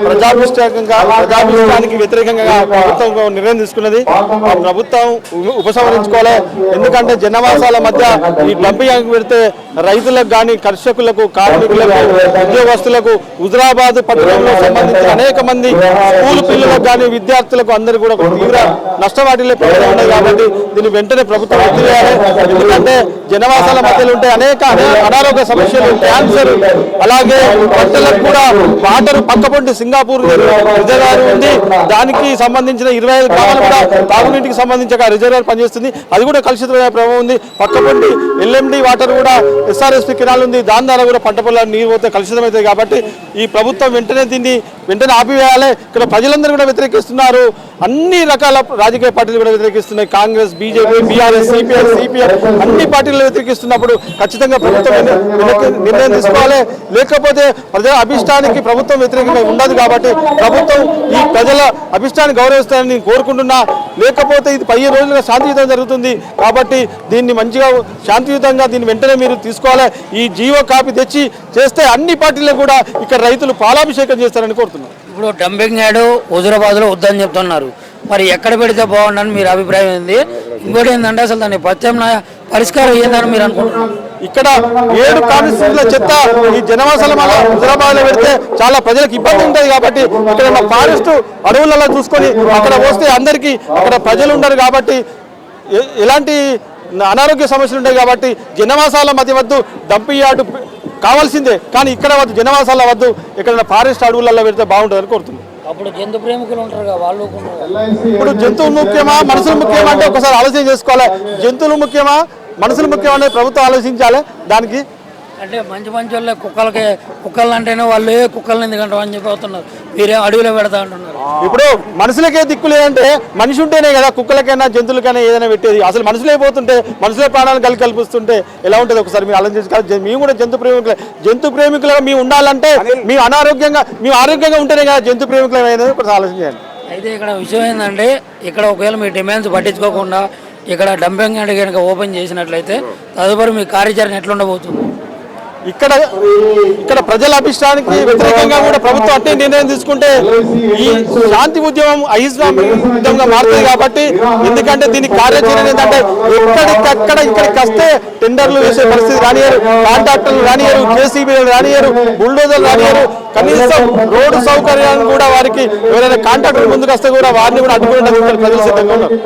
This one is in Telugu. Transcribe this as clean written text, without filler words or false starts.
ప్రజాభిష్టానికి వ్యతిరేకంగా ప్రభుత్వం నిర్ణయం తీసుకున్నది. ఆ ప్రభుత్వం ఉపసంహరించుకోవాలి. ఎందుకంటే జనవాసాల మధ్య ఈ డంపింగ్ పెడితే రైతులకు కానీ, కర్షకులకు, కార్మికులకు, ఉద్యోగస్తులకు, హుజరాబాద్ పట్టణంలో సంబంధించిన అనేక మంది స్కూల్ పిల్లలకు కానీ, విద్యార్థులకు అందరూ కూడా తీవ్ర నష్టవాటిల్లే ప్రమాదం ఉన్నది. కాబట్టి దీన్ని వెంటనే ప్రభుత్వం ఎత్తివేయాలి. ఎందుకంటే జనవాసాల మధ్యలో ఉంటే అనేక అనారోగ్య సమస్యలు, క్యాన్సర్, అలాగే పంటలకు కూడా వాటర్ పక్కపొంటి సింగపూర్ రిజర్వాయర్ ఉంది. దానికి సంబంధించిన 25 గ్రామాలు కూడా తాగునీటికి సంబంధించి రిజర్వాయర్ పనిచేస్తుంది. అది కూడా కలుషితమైన ప్రభావం ఉంది. పక్కపొంటి ఎల్ఎండి వాటర్ కూడా ఎస్ఆర్ఎస్పీ కెనాల్ ఉంది. దాని ద్వారా కూడా పంట పొలాలు నీరు పోతే కలుషితమవుతాయి. కాబట్టి ఈ ప్రభుత్వం దీన్ని వెంటనే ఆపివేయాలి. ఇక్కడ ప్రజలందరూ కూడా వ్యతిరేకిస్తున్నారు. అన్ని రకాల రాజకీయ పార్టీలు కూడా వ్యతిరేకిస్తున్నాయి. కాంగ్రెస్, బీజేపీ, బీఆర్ఎస్, సిపిఎం అన్ని పార్టీలు వ్యతిరేకిస్తున్నప్పుడు ఖచ్చితంగా ప్రభుత్వం నిర్ణయం తీసుకోవాలి. లేకపోతే ప్రజల అభిష్టానికి ప్రభుత్వం వ్యతిరేకంగా ఉండదు. కాబట్టి ప్రభుత్వం ఈ ప్రజల అభిష్టాన్ని గౌరవిస్తారని నేను కోరుకుంటున్నా. లేకపోతే ఇది 10 రోజులుగా శాంతియుతంగా జరుగుతుంది. కాబట్టి దీన్ని మంచిగా శాంతియుతంగా దీన్ని వెంటనే మీరు తీసుకోవాలి. ఈ జీవో కాపీ తెచ్చి చేస్తే అన్ని పార్టీలకు కూడా ఇక్కడ రైతులు పాలాభిషేకం చేస్తారని కోరుతున్నారు. ఇప్పుడు డంపింగ్ యార్డు హుజురాబాద్లో వద్దని చెప్తున్నారు. మరి ఎక్కడ పెడితే బాగుండని మీరు అభిప్రాయం ఏంది? ఇంకోటి ఏంటంటే అసలు దాన్ని ప్రత్యామ్నాయ పరిష్కారం ఏందని మీరు అనుకుంటున్నారు? ఇక్కడ 7 కాన్స్టిట్యూన్సీల చెత్త ఈ జనవాసాల హుజరాబాద్ లో పెడితే చాలా ప్రజలకు ఇబ్బంది ఉంటుంది. కాబట్టి ఇక్కడ ఫారెస్ట్ అడవులలో చూసుకొని అక్కడ పోస్తే అందరికీ అక్కడ ప్రజలు ఉండరు. కాబట్టి ఎలాంటి అనారోగ్య సమస్యలు ఉంటాయి. కాబట్టి జనవాసాల మధ్య వద్దు, డంపింగ్ యార్డు కావాల్సిందే. కానీ ఇక్కడ వద్దు, జనవాసాల వద్దు, ఇక్కడ ఫారెస్ట్ అడవులలో పెడితే బాగుంటుందని కోరుతుంది. అప్పుడు జంతు ప్రేమికులు ఉంటారు, వాళ్ళు ఇప్పుడు జంతువులు ముఖ్యమా, మనుషులు ముఖ్యమా అంటే ఒకసారి ఆలోచన చేసుకోవాలి. జంతువులు ముఖ్యమా, మనుషులు ముఖ్యమా అనేది ప్రభుత్వం ఆలోచించాలి. దానికి అంటే మంచి వాళ్ళే కుక్కలు అంటేనే వాళ్ళు కుక్కలను ఎందుకంటే అని చెప్పి మీరే అడవిలో పెడతా అంటున్నారు. ఇప్పుడు మనుషులకే దిక్కు లేదంటే మనిషి ఉంటేనే కదా కుక్కలకైనా జంతువులకైనా ఏదైనా పెట్టేది. అసలు మనుషులే పోతుంటే, మనుషులే ప్రాణాలు కల్పిస్తుంటే ఎలా ఉంటుంది ఒకసారి మీరు ఆలోచించాలి. మేము కూడా జంతు ప్రేమికులుగా మేము ఉండాలంటే మేము ఆరోగ్యంగా ఉంటేనే కదా జంతు ప్రేమికులు అనేది ఒకటి ఆలోచించాలి. అయితే ఇక్కడ విషయం ఏంటంటే ఇక్కడ ఒకవేళ మీ డిమాండ్స్ పట్టించుకోకుండా ఇక్కడ డంపింగ్ యార్డ్ కనుక ఓపెన్ చేసినట్లయితే తదుపరి మీ కార్యాచరణ ఎట్లుండబోతుంది? ఇక్కడ ప్రజల అభిష్టానికి వ్యతిరేకంగా కూడా ప్రభుత్వం అట్టే నిర్ణయం తీసుకుంటే ఈ శాంతి ఉద్యమం అహింసాయుతంగా మారుతుంది. కాబట్టి ఎందుకంటే దీనికి కార్యాచరణ ఏంటంటే ఇక్కడికి వస్తే టెండర్లు వేసే పరిస్థితి రానియరు, కాంట్రాక్టర్లు రానియరు, జేసీబీలు రానియరు, బుల్డోజర్లు రానియరు. కనీసం రోడ్డు సౌకర్యాన్ని కూడా వారికి ఎవరైనా కాంట్రాక్టర్ ముందుకు వస్తే కూడా వారిని కూడా అడ్డుకోవడానికి ప్రజలు సిద్ధంగా ఉన్నారు.